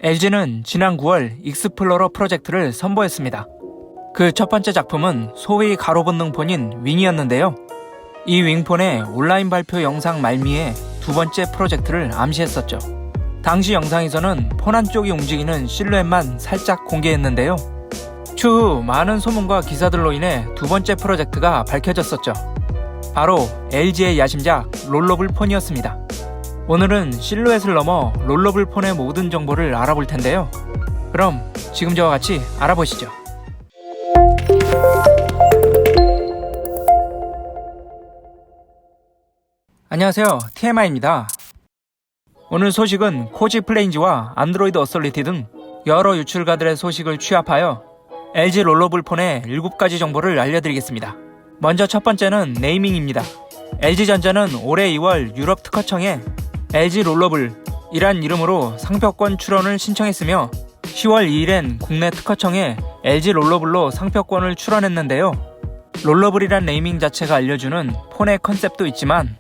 LG는 지난 9월 익스플로러 프로젝트를 선보였습니다. 그 첫 번째 작품은 소위 가로본능 폰인 윙이었는데요. 이 윙폰의 온라인 발표 영상 말미에 두 번째 프로젝트를 암시했었죠. 당시 영상에서는 폰 한쪽이 움직이는 실루엣만 살짝 공개했는데요. 추후 많은 소문과 기사들로 인해 두 번째 프로젝트가 밝혀졌었죠. 바로 LG의 야심작 롤러블 폰이었습니다. 오늘은 실루엣을 넘어 롤러블 폰의 모든 정보를 알아볼 텐데요. 그럼 지금 저와 같이 알아보시죠. 안녕하세요, TMI입니다. 오늘 소식은 코지 플레인즈와 안드로이드 어설리티 등 여러 유출가들의 소식을 취합하여 LG 롤러블 폰의 7가지 정보를 알려드리겠습니다. 먼저 첫 번째는 네이밍입니다. LG전자는 올해 2월 유럽 특허청에 LG 롤러블이란 이름으로 상표권 출원을 신청했으며 10월 2일엔 국내 특허청에 LG 롤러블로 상표권을 출원했는데요. 롤러블이란 네이밍 자체가 알려주는 폰의 컨셉도 있지만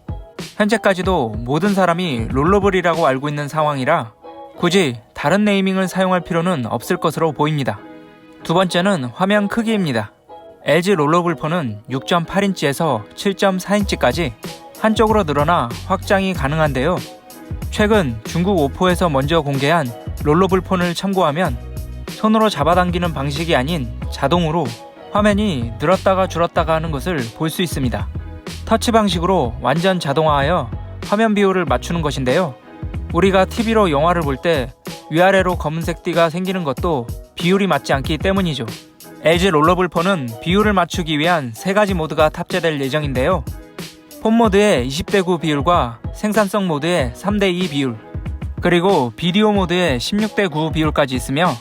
현재까지도 모든 사람이 롤러블이라고 알고 있는 상황이라 굳이 다른 네이밍을 사용할 필요는 없을 것으로 보입니다. 두 번째는 화면 크기입니다. LG 롤러블 폰은 6.8인치에서 7.4인치까지 한쪽으로 늘어나 확장이 가능한데요. 최근 중국 오포에서 먼저 공개한 롤러블 폰을 참고하면 손으로 잡아당기는 방식이 아닌 자동으로 화면이 늘었다가 줄었다가 하는 것을 볼 수 있습니다. 터치 방식으로 완전 자동화하여 화면 비율을 맞추는 것인데요. 우리가 TV로 영화를 볼 때 위아래로 검은색 띠가 생기는 것도 비율이 맞지 않기 때문이죠. LG 롤러블 폰은 비율을 맞추기 위한 3가지 모드가 탑재될 예정인데요. 폰 모드의 20:9 비율과 생산성 모드의 3:2 비율, 그리고 비디오 모드의 16:9 비율까지 있으며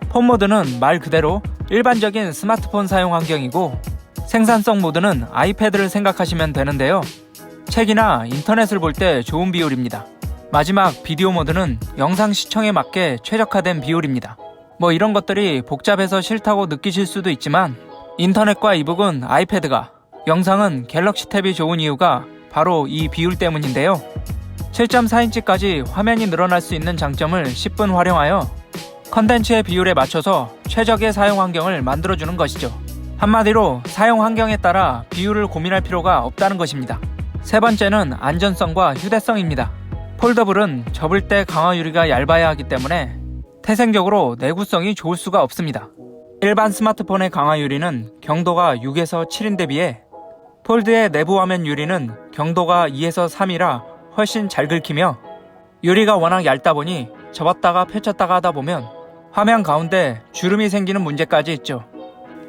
폰 모드는 말 그대로 일반적인 스마트폰 사용 환경이고 생산성 모드는 아이패드를 생각하시면 되는데요. 책이나 인터넷을 볼 때 좋은 비율입니다. 마지막 비디오 모드는 영상 시청에 맞게 최적화된 비율입니다. 이런 것들이 복잡해서 싫다고 느끼실 수도 있지만 인터넷과 이북은 아이패드가, 영상은 갤럭시 탭이 좋은 이유가 바로 이 비율 때문인데요. 7.4인치까지 화면이 늘어날 수 있는 장점을 10분 활용하여 컨텐츠의 비율에 맞춰서 최적의 사용 환경을 만들어주는 것이죠. 한마디로 사용 환경에 따라 비율을 고민할 필요가 없다는 것입니다. 세 번째는 안전성과 휴대성입니다. 폴더블은 접을 때 강화 유리가 얇아야 하기 때문에 태생적으로 내구성이 좋을 수가 없습니다. 일반 스마트폰의 강화 유리는 경도가 6에서 7인데 비해 폴드의 내부 화면 유리는 경도가 2에서 3이라 훨씬 잘 긁히며 유리가 워낙 얇다 보니 접었다가 펼쳤다가 하다 보면 화면 가운데 주름이 생기는 문제까지 있죠.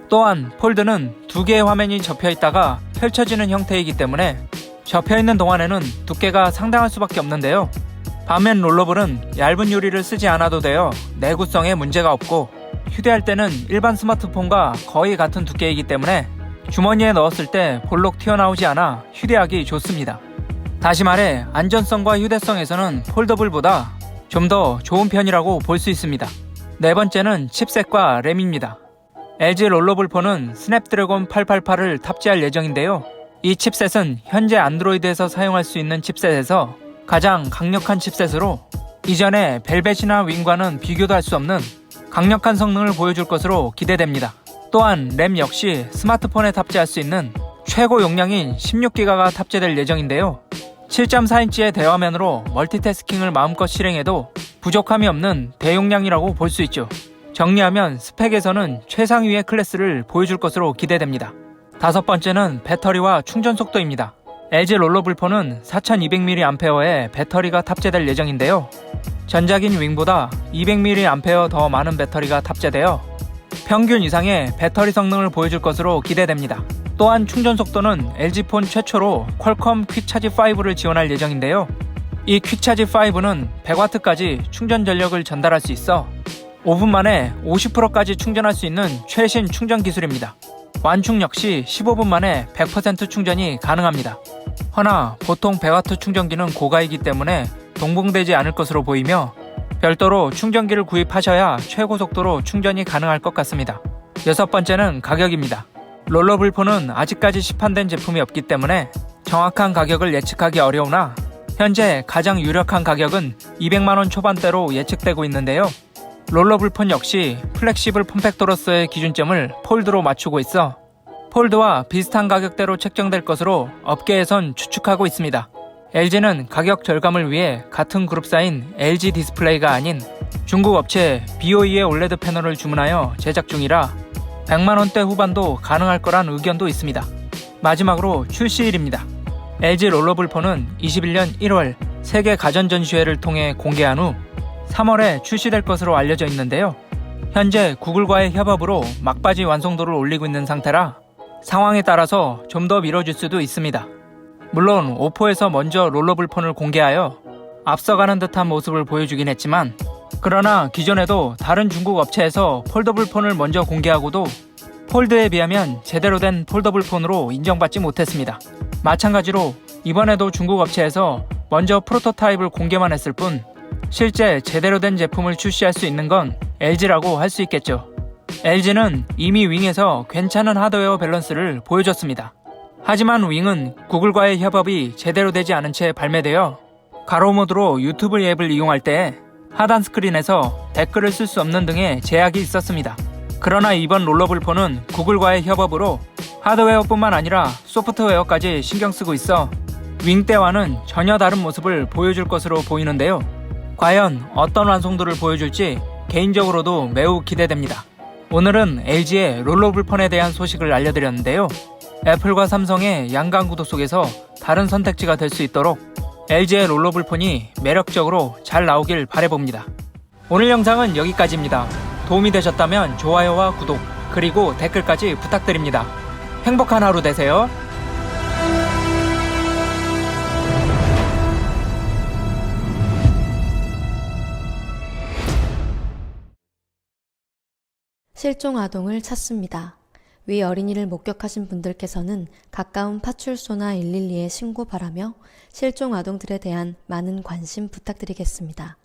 또한 폴드는 2개의 화면이 접혀있다가 펼쳐지는 형태이기 때문에 접혀있는 동안에는 두께가 상당할 수밖에 없는데요. 반면 롤러블은 얇은 유리를 쓰지 않아도 되어 내구성에 문제가 없고 휴대할 때는 일반 스마트폰과 거의 같은 두께이기 때문에 주머니에 넣었을 때 볼록 튀어나오지 않아 휴대하기 좋습니다. 다시 말해 안전성과 휴대성에서는 폴더블보다 좀 더 좋은 편이라고 볼 수 있습니다. 네 번째는 칩셋과 램입니다. LG 롤러블 폰은 스냅드래곤 888을 탑재할 예정인데요. 이 칩셋은 현재 안드로이드에서 사용할 수 있는 칩셋에서 가장 강력한 칩셋으로 이전에 벨벳이나 윙과는 비교도 할 수 없는 강력한 성능을 보여줄 것으로 기대됩니다. 또한 램 역시 스마트폰에 탑재할 수 있는 최고 용량인 16기가가 탑재될 예정인데요. 7.4인치의 대화면으로 멀티태스킹을 마음껏 실행해도 부족함이 없는 대용량이라고 볼 수 있죠. 정리하면 스펙에서는 최상위의 클래스를 보여줄 것으로 기대됩니다. 다섯 번째는 배터리와 충전 속도입니다. LG 롤러블 폰은 4200mAh의 배터리가 탑재될 예정인데요. 전작인 윙보다 200mAh 더 많은 배터리가 탑재되어 평균 이상의 배터리 성능을 보여줄 것으로 기대됩니다. 또한 충전 속도는 LG폰 최초로 퀄컴 퀵차지5를 지원할 예정인데요. 이 퀵차지5는 100W까지 충전 전력을 전달할 수 있어 5분 만에 50%까지 충전할 수 있는 최신 충전 기술입니다. 완충 역시 15분 만에 100% 충전이 가능합니다. 허나 보통 100W 충전기는 고가이기 때문에 동봉되지 않을 것으로 보이며 별도로 충전기를 구입하셔야 최고 속도로 충전이 가능할 것 같습니다. 여섯 번째는 가격입니다. 롤러블 폰은 아직까지 시판된 제품이 없기 때문에 정확한 가격을 예측하기 어려우나 현재 가장 유력한 가격은 200만원 초반대로 예측되고 있는데요. 롤러블폰 역시 플렉시블 폼팩터로서의 기준점을 폴드로 맞추고 있어 폴드와 비슷한 가격대로 책정될 것으로 업계에선 추측하고 있습니다. LG는 가격 절감을 위해 같은 그룹사인 LG 디스플레이가 아닌 중국 업체 BOE의 올레드 패널을 주문하여 제작 중이라 100만원대 후반도 가능할 거란 의견도 있습니다. 마지막으로 출시일입니다. LG 롤러블폰은 21년 1월 세계 가전 전시회를 통해 공개한 후 3월에 출시될 것으로 알려져 있는데요. 현재 구글과의 협업으로 막바지 완성도를 올리고 있는 상태라 상황에 따라서 좀 더 미뤄질 수도 있습니다. 물론 오포에서 먼저 롤러블폰을 공개하여 앞서가는 듯한 모습을 보여주긴 했지만 그러나 기존에도 다른 중국 업체에서 폴더블폰을 먼저 공개하고도 폴드에 비하면 제대로 된 폴더블폰으로 인정받지 못했습니다. 마찬가지로 이번에도 중국 업체에서 먼저 프로토타입을 공개만 했을 뿐 실제 제대로 된 제품을 출시할 수 있는 건 LG라고 할 수 있겠죠. LG는 이미 윙에서 괜찮은 하드웨어 밸런스를 보여줬습니다. 하지만 윙은 구글과의 협업이 제대로 되지 않은 채 발매되어 가로 모드로 유튜브 앱을 이용할 때 하단 스크린에서 댓글을 쓸 수 없는 등의 제약이 있었습니다. 그러나 이번 롤러블폰은 구글과의 협업으로 하드웨어뿐만 아니라 소프트웨어까지 신경 쓰고 있어 윙 때와는 전혀 다른 모습을 보여줄 것으로 보이는데요. 과연 어떤 완성도를 보여줄지 개인적으로도 매우 기대됩니다. 오늘은 LG의 롤러블폰에 대한 소식을 알려드렸는데요. 애플과 삼성의 양강 구도 속에서 다른 선택지가 될 수 있도록 LG의 롤러블폰이 매력적으로 잘 나오길 바라봅니다. 오늘 영상은 여기까지입니다. 도움이 되셨다면 좋아요와 구독, 그리고 댓글까지 부탁드립니다. 행복한 하루 되세요. 실종 아동을 찾습니다. 위 어린이를 목격하신 분들께서는 가까운 파출소나 112에 신고 바라며 실종 아동들에 대한 많은 관심 부탁드리겠습니다.